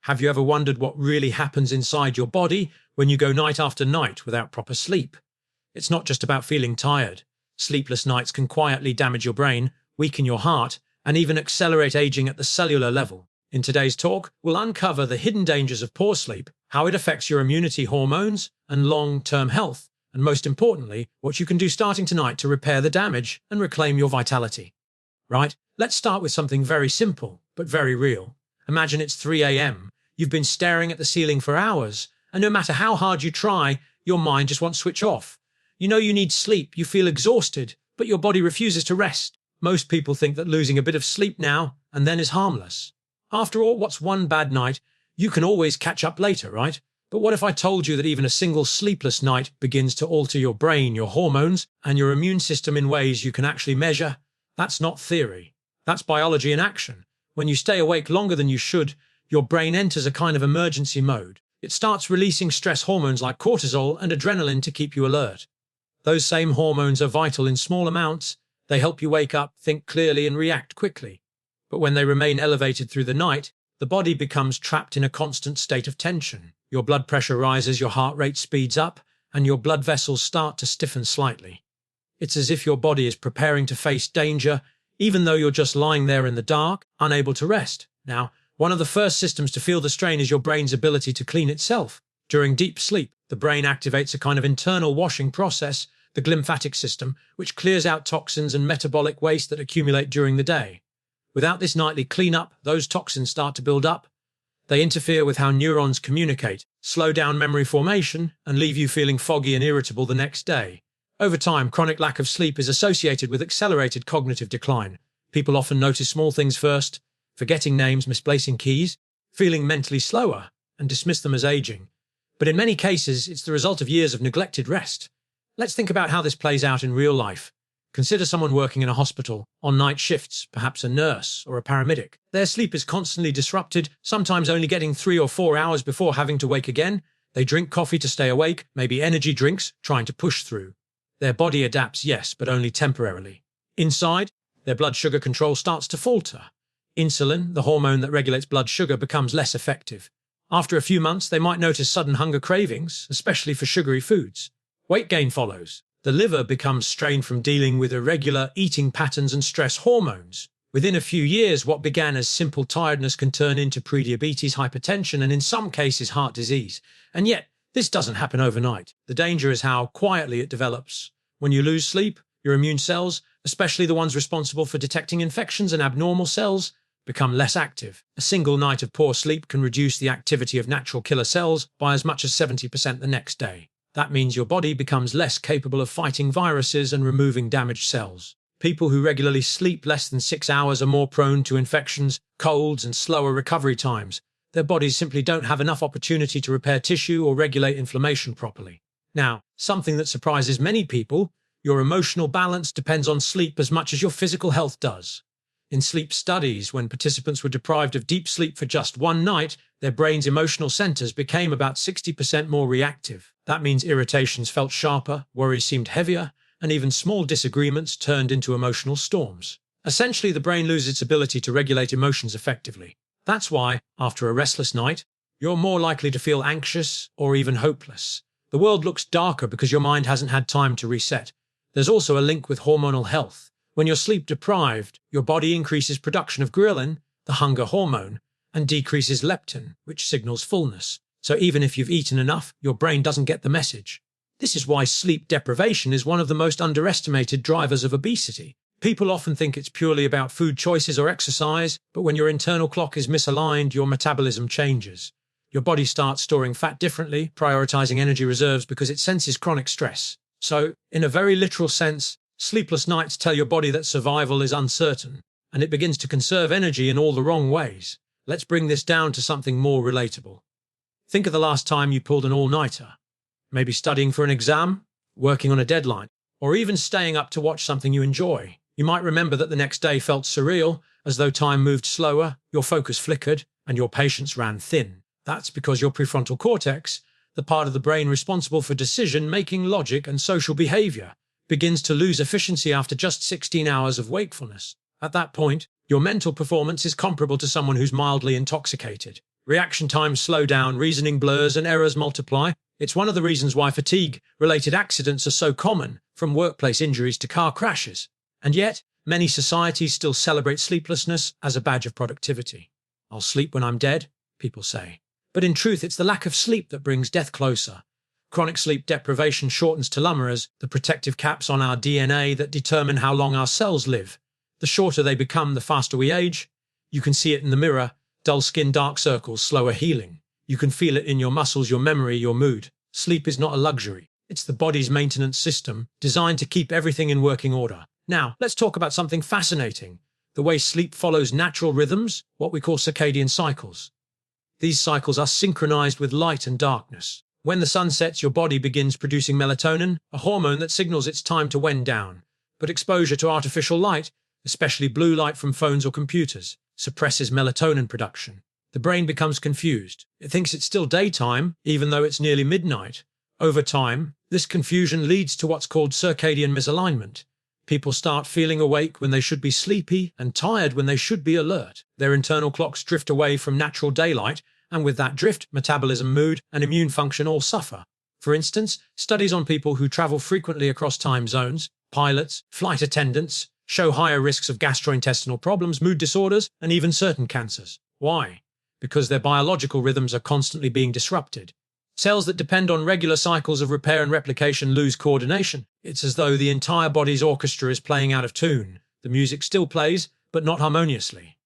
Have you ever wondered what really happens inside your body when you go night after night without proper sleep? It's not just about feeling tired. Sleepless nights can quietly damage your brain, weaken your heart, and even accelerate aging at the cellular level. In today's talk, we'll uncover the hidden dangers of poor sleep, how it affects your immunity, hormones, and long-term health, and most importantly, what you can do starting tonight to repair the damage and reclaim your vitality. Right? Let's start with something very simple, but very real. Imagine it's 3 a.m. You've been staring at the ceiling for hours, and no matter how hard you try, your mind just won't switch off. You know you need sleep, you feel exhausted, but your body refuses to rest. Most people think that losing a bit of sleep now and then is harmless. After all, what's one bad night? You can always catch up later, right? But what if I told you that even a single sleepless night begins to alter your brain, your hormones, and your immune system in ways you can actually measure? That's not theory. That's biology in action. When you stay awake longer than you should, your brain enters a kind of emergency mode. It starts releasing stress hormones like cortisol and adrenaline to keep you alert. Those same hormones are vital in small amounts. They help you wake up, think clearly, and react quickly. But when they remain elevated through the night, the body becomes trapped in a constant state of tension. Your blood pressure rises, your heart rate speeds up, and your blood vessels start to stiffen slightly. It's as if your body is preparing to face danger, even though you're just lying there in the dark, unable to rest. Now, one of the first systems to feel the strain is your brain's ability to clean itself. During deep sleep, the brain activates a kind of internal washing process, the glymphatic system, which clears out toxins and metabolic waste that accumulate during the day. Without this nightly cleanup, those toxins start to build up. They interfere with how neurons communicate, slow down memory formation, and leave you feeling foggy and irritable the next day. Over time, chronic lack of sleep is associated with accelerated cognitive decline. People often notice small things first, forgetting names, misplacing keys, feeling mentally slower, and dismiss them as aging. But in many cases, it's the result of years of neglected rest. Let's think about how this plays out in real life. Consider someone working in a hospital, on night shifts, perhaps a nurse or a paramedic. Their sleep is constantly disrupted, sometimes only getting 3 or 4 hours before having to wake again. They drink coffee to stay awake, maybe energy drinks, trying to push through. Their body adapts, yes, but only temporarily. Inside, their blood sugar control starts to falter. Insulin, the hormone that regulates blood sugar, becomes less effective. After a few months, they might notice sudden hunger cravings, especially for sugary foods. Weight gain follows. The liver becomes strained from dealing with irregular eating patterns and stress hormones. Within a few years, what began as simple tiredness can turn into prediabetes, hypertension, and in some cases, heart disease. And yet, this doesn't happen overnight. The danger is how quietly it develops. When you lose sleep, your immune cells, especially the ones responsible for detecting infections and abnormal cells, become less active. A single night of poor sleep can reduce the activity of natural killer cells by as much as 70% the next day. That means your body becomes less capable of fighting viruses and removing damaged cells. People who regularly sleep less than 6 hours are more prone to infections, colds, and slower recovery times. Their bodies simply don't have enough opportunity to repair tissue or regulate inflammation properly. Now, something that surprises many people, your emotional balance depends on sleep as much as your physical health does. In sleep studies, when participants were deprived of deep sleep for just one night, their brain's emotional centers became about 60% more reactive. That means irritations felt sharper, worries seemed heavier, and even small disagreements turned into emotional storms. Essentially, the brain loses its ability to regulate emotions effectively. That's why, after a restless night, you're more likely to feel anxious or even hopeless. The world looks darker because your mind hasn't had time to reset. There's also a link with hormonal health. When you're sleep deprived, your body increases production of ghrelin, the hunger hormone, and decreases leptin, which signals fullness. So even if you've eaten enough, your brain doesn't get the message. This is why sleep deprivation is one of the most underestimated drivers of obesity. People often think it's purely about food choices or exercise, but when your internal clock is misaligned, your metabolism changes. Your body starts storing fat differently, prioritizing energy reserves because it senses chronic stress. So, in a very literal sense, sleepless nights tell your body that survival is uncertain, and it begins to conserve energy in all the wrong ways. Let's bring this down to something more relatable. Think of the last time you pulled an all-nighter. Maybe studying for an exam, working on a deadline, or even staying up to watch something you enjoy. You might remember that the next day felt surreal, as though time moved slower, your focus flickered, and your patience ran thin. That's because your prefrontal cortex, the part of the brain responsible for decision-making, logic, and social behavior, begins to lose efficiency after just 16 hours of wakefulness. At that point, your mental performance is comparable to someone who's mildly intoxicated. Reaction times slow down, reasoning blurs, and errors multiply. It's one of the reasons why fatigue-related accidents are so common, from workplace injuries to car crashes. And yet, many societies still celebrate sleeplessness as a badge of productivity. "I'll sleep when I'm dead," people say. But in truth, it's the lack of sleep that brings death closer. Chronic sleep deprivation shortens telomeres, the protective caps on our DNA that determine how long our cells live. The shorter they become, the faster we age. You can see it in the mirror: dull skin, dark circles, slower healing. You can feel it in your muscles, your memory, your mood. Sleep is not a luxury. It's the body's maintenance system, designed to keep everything in working order. Now, let's talk about something fascinating: the way sleep follows natural rhythms, what we call circadian cycles. These cycles are synchronized with light and darkness. When the sun sets, your body begins producing melatonin, a hormone that signals it's time to wind down. But exposure to artificial light, especially blue light from phones or computers, suppresses melatonin production. The brain becomes confused. It thinks it's still daytime, even though it's nearly midnight. Over time, this confusion leads to what's called circadian misalignment. People start feeling awake when they should be sleepy and tired when they should be alert. Their internal clocks drift away from natural daylight, and with that drift, metabolism, mood, and immune function all suffer. For instance, studies on people who travel frequently across time zones, pilots, flight attendants, show higher risks of gastrointestinal problems, mood disorders, and even certain cancers. Why? Because their biological rhythms are constantly being disrupted. Cells that depend on regular cycles of repair and replication lose coordination. It's as though the entire body's orchestra is playing out of tune. The music still plays, but not harmoniously.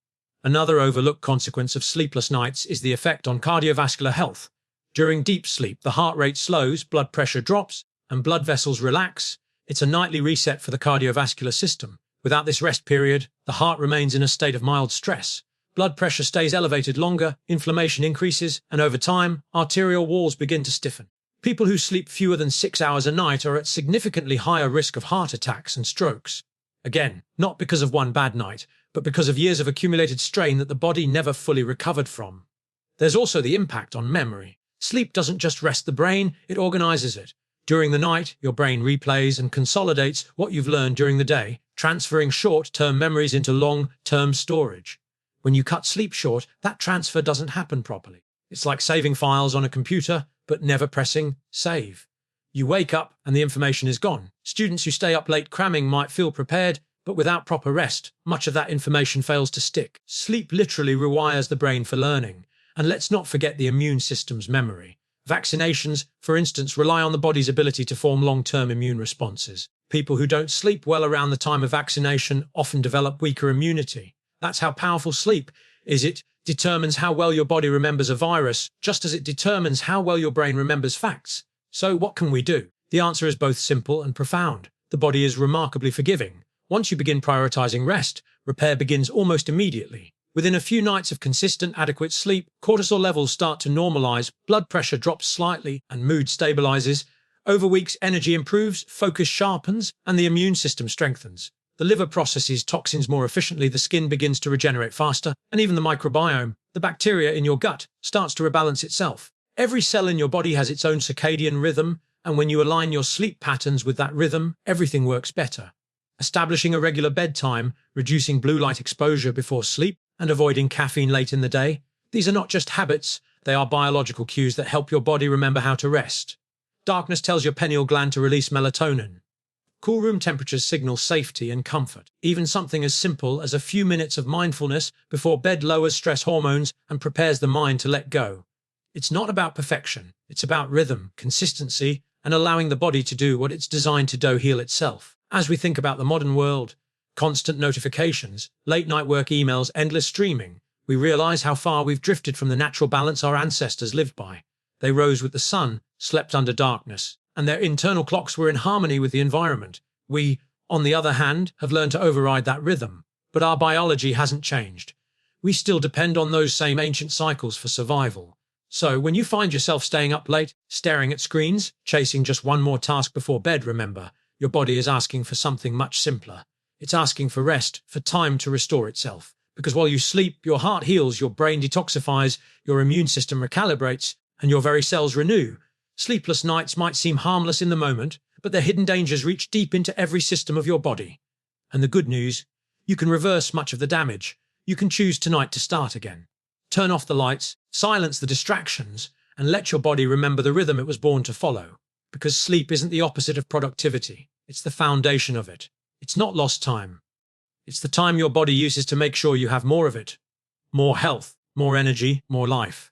Another overlooked consequence of sleepless nights is the effect on cardiovascular health. During deep sleep, the heart rate slows, blood pressure drops, and blood vessels relax. It's a nightly reset for the cardiovascular system. Without this rest period, the heart remains in a state of mild stress. Blood pressure stays elevated longer, inflammation increases, and over time, arterial walls begin to stiffen. People who sleep fewer than 6 hours a night are at significantly higher risk of heart attacks and strokes. Again, not because of one bad night, but because of years of accumulated strain that the body never fully recovered from. There's also the impact on memory. Sleep doesn't just rest the brain, it organizes it. During the night, your brain replays and consolidates what you've learned during the day, transferring short-term memories into long-term storage. When you cut sleep short, that transfer doesn't happen properly. It's like saving files on a computer, but never pressing save. You wake up and the information is gone. Students who stay up late cramming might feel prepared, but without proper rest, much of that information fails to stick. Sleep literally rewires the brain for learning. And let's not forget the immune system's memory. Vaccinations, for instance, rely on the body's ability to form long-term immune responses. People who don't sleep well around the time of vaccination often develop weaker immunity. That's how powerful sleep is. It determines how well your body remembers a virus, just as it determines how well your brain remembers facts. So what can we do? The answer is both simple and profound. The body is remarkably forgiving. Once you begin prioritizing rest, repair begins almost immediately. Within a few nights of consistent, adequate sleep, cortisol levels start to normalize, blood pressure drops slightly, and mood stabilizes. Over weeks, energy improves, focus sharpens, and the immune system strengthens. The liver processes toxins more efficiently, the skin begins to regenerate faster, and even the microbiome, the bacteria in your gut, starts to rebalance itself. Every cell in your body has its own circadian rhythm, and when you align your sleep patterns with that rhythm, everything works better. Establishing a regular bedtime, reducing blue light exposure before sleep, and avoiding caffeine late in the day. These are not just habits, they are biological cues that help your body remember how to rest. Darkness tells your pineal gland to release melatonin. Cool room temperatures signal safety and comfort. Even something as simple as a few minutes of mindfulness before bed lowers stress hormones and prepares the mind to let go. It's not about perfection, it's about rhythm, consistency, and allowing the body to do what it's designed to do, heal itself. As we think about the modern world, constant notifications, late-night work emails, endless streaming, we realize how far we've drifted from the natural balance our ancestors lived by. They rose with the sun, slept under darkness, and their internal clocks were in harmony with the environment. We, on the other hand, have learned to override that rhythm, but our biology hasn't changed. We still depend on those same ancient cycles for survival. So when you find yourself staying up late, staring at screens, chasing just one more task before bed, remember, your body is asking for something much simpler. It's asking for rest, for time to restore itself. Because while you sleep, your heart heals, your brain detoxifies, your immune system recalibrates, and your very cells renew. Sleepless nights might seem harmless in the moment, but their hidden dangers reach deep into every system of your body. And the good news, you can reverse much of the damage. You can choose tonight to start again. Turn off the lights, silence the distractions, and let your body remember the rhythm it was born to follow. Because sleep isn't the opposite of productivity. It's the foundation of it. It's not lost time. It's the time your body uses to make sure you have more of it. More health, more energy, more life.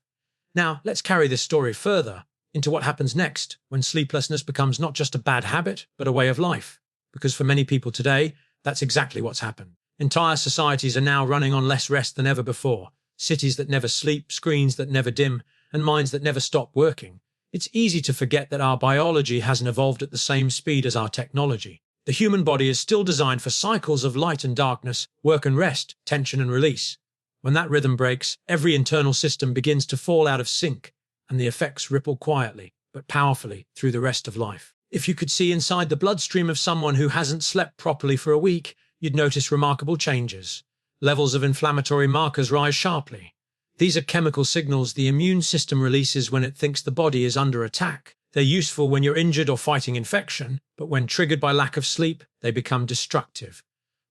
Now, let's carry this story further into what happens next when sleeplessness becomes not just a bad habit, but a way of life. Because for many people today, that's exactly what's happened. Entire societies are now running on less rest than ever before. Cities that never sleep, screens that never dim, and minds that never stop working. It's easy to forget that our biology hasn't evolved at the same speed as our technology. The human body is still designed for cycles of light and darkness, work and rest, tension and release. When that rhythm breaks, every internal system begins to fall out of sync, and the effects ripple quietly, but powerfully, through the rest of life. If you could see inside the bloodstream of someone who hasn't slept properly for a week, you'd notice remarkable changes. Levels of inflammatory markers rise sharply. These are chemical signals the immune system releases when it thinks the body is under attack. They're useful when you're injured or fighting infection, but when triggered by lack of sleep, they become destructive.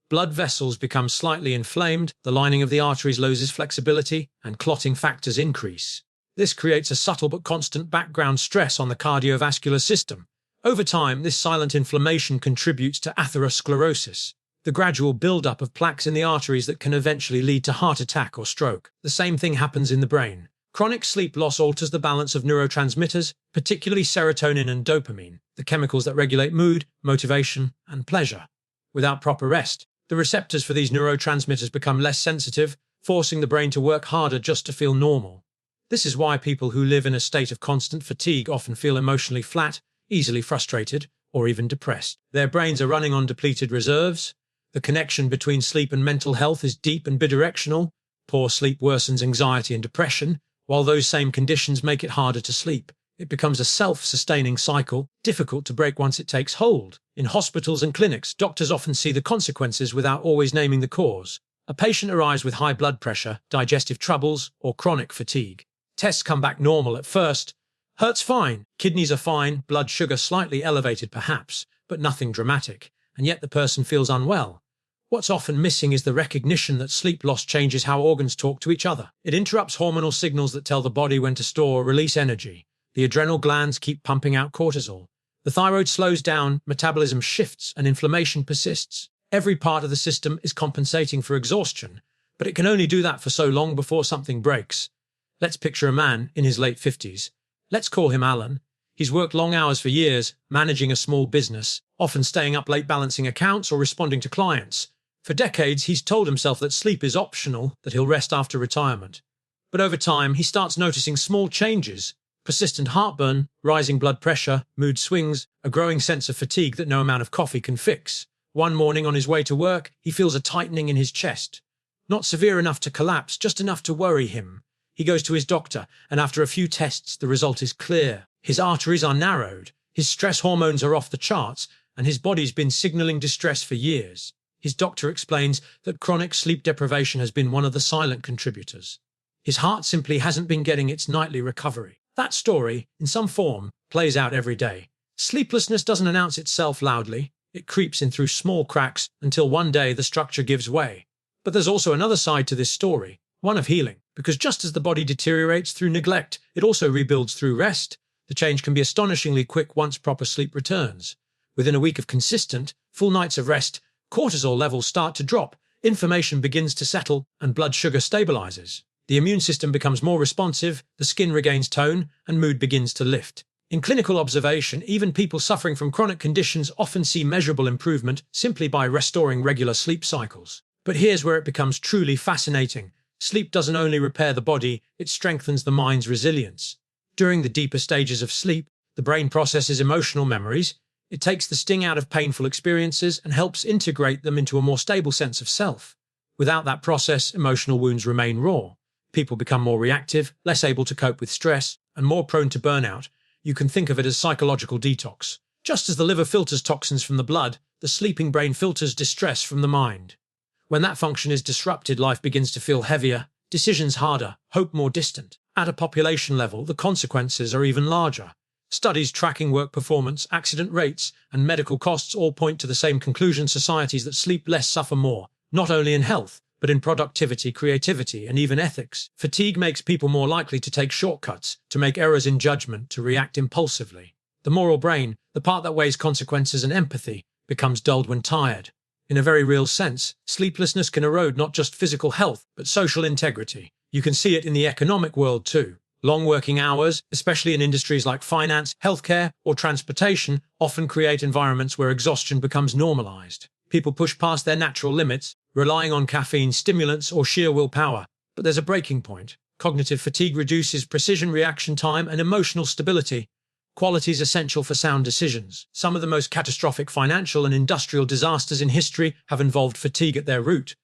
Blood vessels become slightly inflamed, the lining of the arteries loses flexibility, and clotting factors increase. This creates a subtle but constant background stress on the cardiovascular system. Over time, this silent inflammation contributes to atherosclerosis, the gradual build-up of plaques in the arteries that can eventually lead to heart attack or stroke. The same thing happens in the brain. Chronic sleep loss alters the balance of neurotransmitters, particularly serotonin and dopamine, the chemicals that regulate mood, motivation, and pleasure. Without proper rest, the receptors for these neurotransmitters become less sensitive, forcing the brain to work harder just to feel normal. This is why people who live in a state of constant fatigue often feel emotionally flat, easily frustrated, or even depressed. Their brains are running on depleted reserves. The connection between sleep and mental health is deep and bidirectional. Poor sleep worsens anxiety and depression, while those same conditions make it harder to sleep. It becomes a self-sustaining cycle, difficult to break once it takes hold. In hospitals and clinics, doctors often see the consequences without always naming the cause. A patient arrives with high blood pressure, digestive troubles, or chronic fatigue. Tests come back normal at first. Heart's fine, kidneys are fine, blood sugar slightly elevated perhaps, but nothing dramatic, and yet the person feels unwell. What's often missing is the recognition that sleep loss changes how organs talk to each other. It interrupts hormonal signals that tell the body when to store or release energy. The adrenal glands keep pumping out cortisol. The thyroid slows down, metabolism shifts, and inflammation persists. Every part of the system is compensating for exhaustion, but it can only do that for so long before something breaks. Let's picture a man in his late 50s. Let's call him Alan. He's worked long hours for years, managing a small business, often staying up late balancing accounts or responding to clients. For decades, he's told himself that sleep is optional, that he'll rest after retirement. But over time, he starts noticing small changes: persistent heartburn, rising blood pressure, mood swings, a growing sense of fatigue that no amount of coffee can fix. One morning on his way to work, he feels a tightening in his chest. Not severe enough to collapse, just enough to worry him. He goes to his doctor, and after a few tests, the result is clear. His arteries are narrowed, his stress hormones are off the charts, and his body's been signaling distress for years. His doctor explains that chronic sleep deprivation has been one of the silent contributors. His heart simply hasn't been getting its nightly recovery. That story, in some form, plays out every day. Sleeplessness doesn't announce itself loudly. It creeps in through small cracks until one day the structure gives way. But there's also another side to this story, one of healing, because just as the body deteriorates through neglect, it also rebuilds through rest. The change can be astonishingly quick once proper sleep returns. Within a week of consistent, full nights of rest, cortisol levels start to drop, inflammation begins to settle, and blood sugar stabilizes. The immune system becomes more responsive, the skin regains tone, and mood begins to lift. In clinical observation, even people suffering from chronic conditions often see measurable improvement simply by restoring regular sleep cycles. But here's where it becomes truly fascinating. Sleep doesn't only repair the body, it strengthens the mind's resilience. During the deeper stages of sleep, the brain processes emotional memories. It takes the sting out of painful experiences and helps integrate them into a more stable sense of self. Without that process, emotional wounds remain raw. People become more reactive, less able to cope with stress, and more prone to burnout. You can think of it as psychological detox. Just as the liver filters toxins from the blood, the sleeping brain filters distress from the mind. When that function is disrupted, life begins to feel heavier, decisions harder, hope more distant. At a population level, the consequences are even larger. Studies tracking work performance, accident rates, and medical costs all point to the same conclusion: societies that sleep less suffer more, not only in health, but in productivity, creativity, and even ethics. Fatigue makes people more likely to take shortcuts, to make errors in judgment, to react impulsively. The moral brain, the part that weighs consequences and empathy, becomes dulled when tired. In a very real sense, sleeplessness can erode not just physical health, but social integrity. You can see it in the economic world too. Long working hours, especially in industries like finance, healthcare, or transportation, often create environments where exhaustion becomes normalized. People push past their natural limits, relying on caffeine, stimulants, or sheer willpower. But there's a breaking point. Cognitive fatigue reduces precision, reaction time, and emotional stability, qualities essential for sound decisions. Some of the most catastrophic financial and industrial disasters in history have involved fatigue at their root.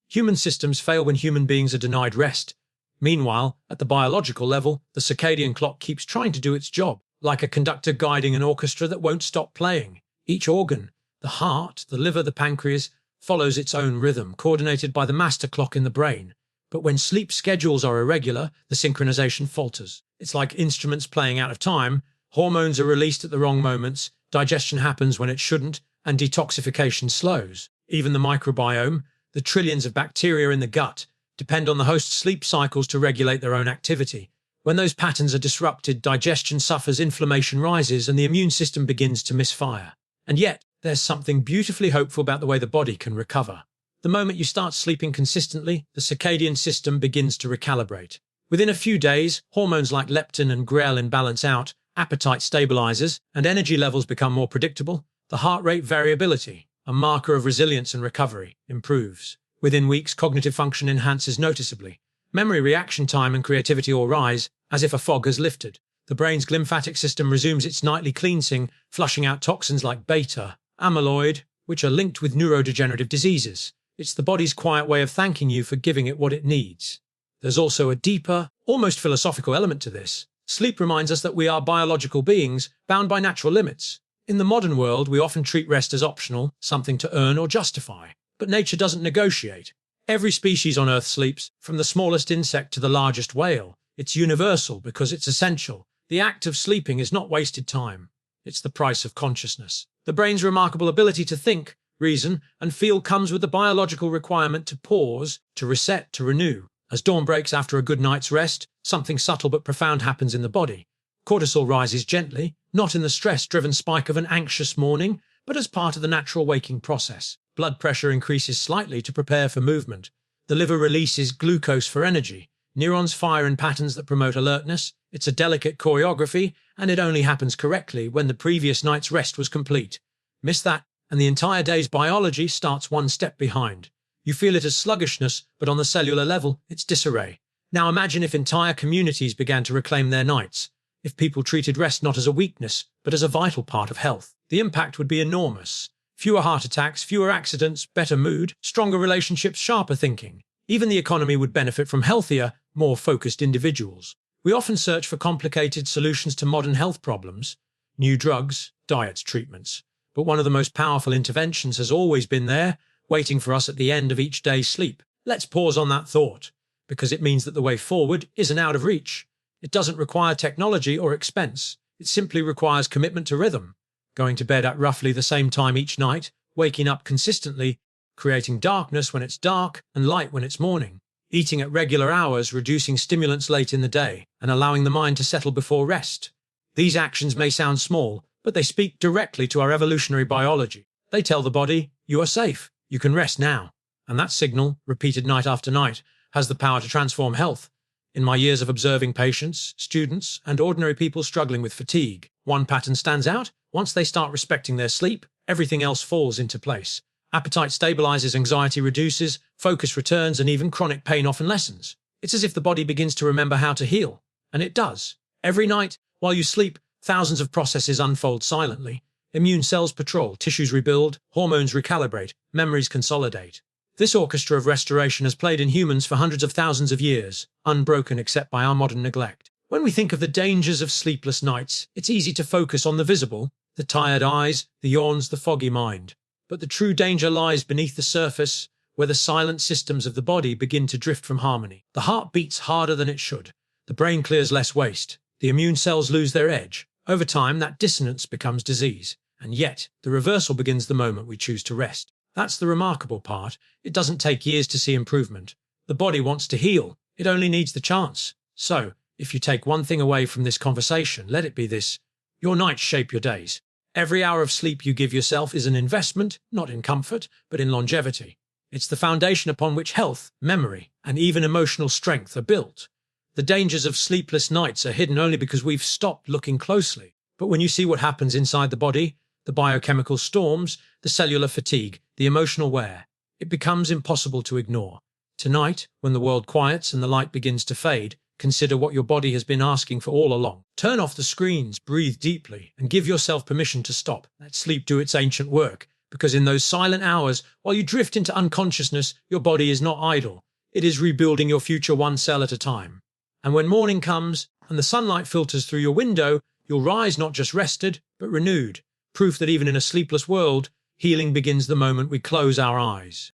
Human systems fail when human beings are denied rest. Meanwhile, at the biological level, the circadian clock keeps trying to do its job, like a conductor guiding an orchestra that won't stop playing. Each organ, the heart, the liver, the pancreas, follows its own rhythm, coordinated by the master clock in the brain. But when sleep schedules are irregular, the synchronization falters. It's like instruments playing out of time. Hormones are released at the wrong moments, digestion happens when it shouldn't, and detoxification slows. Even the microbiome, the trillions of bacteria in the gut, depend on the host's sleep cycles to regulate their own activity. When those patterns are disrupted, digestion suffers, inflammation rises, and the immune system begins to misfire. And yet, there's something beautifully hopeful about the way the body can recover. The moment you start sleeping consistently, the circadian system begins to recalibrate. Within a few days, hormones like leptin and ghrelin balance out, appetite stabilizes, and energy levels become more predictable. The heart rate variability, a marker of resilience and recovery, improves. Within weeks, cognitive function enhances noticeably. Memory, reaction time, and creativity all rise, as if a fog has lifted. The brain's glymphatic system resumes its nightly cleansing, flushing out toxins like beta, amyloid, which are linked with neurodegenerative diseases. It's the body's quiet way of thanking you for giving it what it needs. There's also a deeper, almost philosophical element to this. Sleep reminds us that we are biological beings, bound by natural limits. In the modern world, we often treat rest as optional, something to earn or justify. But nature doesn't negotiate. Every species on Earth sleeps, from the smallest insect to the largest whale. It's universal because it's essential. The act of sleeping is not wasted time. It's the price of consciousness. The brain's remarkable ability to think, reason, and feel comes with the biological requirement to pause, to reset, to renew. As dawn breaks after a good night's rest, something subtle but profound happens in the body. Cortisol rises gently, not in the stress-driven spike of an anxious morning, but as part of the natural waking process. Blood pressure increases slightly to prepare for movement. The liver releases glucose for energy. Neurons fire in patterns that promote alertness. It's a delicate choreography, and it only happens correctly when the previous night's rest was complete. Miss that, and the entire day's biology starts one step behind. You feel it as sluggishness, but on the cellular level, it's disarray. Now imagine if entire communities began to reclaim their nights. If people treated rest not as a weakness, but as a vital part of health. The impact would be enormous. Fewer heart attacks, fewer accidents, better mood, stronger relationships, sharper thinking. Even the economy would benefit from healthier, more focused individuals. We often search for complicated solutions to modern health problems, new drugs, diets, treatments. But one of the most powerful interventions has always been there, waiting for us at the end of each day's sleep. Let's pause on that thought, because it means that the way forward isn't out of reach. It doesn't require technology or expense. It simply requires commitment to rhythm. Going to bed at roughly the same time each night, waking up consistently, creating darkness when it's dark and light when it's morning, eating at regular hours, reducing stimulants late in the day, and allowing the mind to settle before rest. These actions may sound small, but they speak directly to our evolutionary biology. They tell the body, you are safe, you can rest now. And that signal, repeated night after night, has the power to transform health. In my years of observing patients, students, and ordinary people struggling with fatigue, one pattern stands out. Once they start respecting their sleep, everything else falls into place. Appetite stabilizes, anxiety reduces, focus returns, and even chronic pain often lessens. It's as if the body begins to remember how to heal. And it does. Every night, while you sleep, thousands of processes unfold silently. Immune cells patrol, tissues rebuild, hormones recalibrate, memories consolidate. This orchestra of restoration has played in humans for hundreds of thousands of years, unbroken except by our modern neglect. When we think of the dangers of sleepless nights, it's easy to focus on the visible, the tired eyes, the yawns, the foggy mind. But the true danger lies beneath the surface, where the silent systems of the body begin to drift from harmony. The heart beats harder than it should. The brain clears less waste. The immune cells lose their edge. Over time, that dissonance becomes disease. And yet, the reversal begins the moment we choose to rest. That's the remarkable part. It doesn't take years to see improvement. The body wants to heal. It only needs the chance. So, if you take one thing away from this conversation, let it be this: your nights shape your days. Every hour of sleep you give yourself is an investment, not in comfort, but in longevity. It's the foundation upon which health, memory, and even emotional strength are built. The dangers of sleepless nights are hidden only because we've stopped looking closely. But when you see what happens inside the body, the biochemical storms, the cellular fatigue, the emotional wear, it becomes impossible to ignore. Tonight, when the world quiets and the light begins to fade, consider what your body has been asking for all along. Turn off the screens, breathe deeply, and give yourself permission to stop. Let sleep do its ancient work, because in those silent hours, while you drift into unconsciousness, your body is not idle. It is rebuilding your future one cell at a time. And when morning comes and the sunlight filters through your window, you'll rise not just rested, but renewed. Proof that even in a sleepless world, healing begins the moment we close our eyes.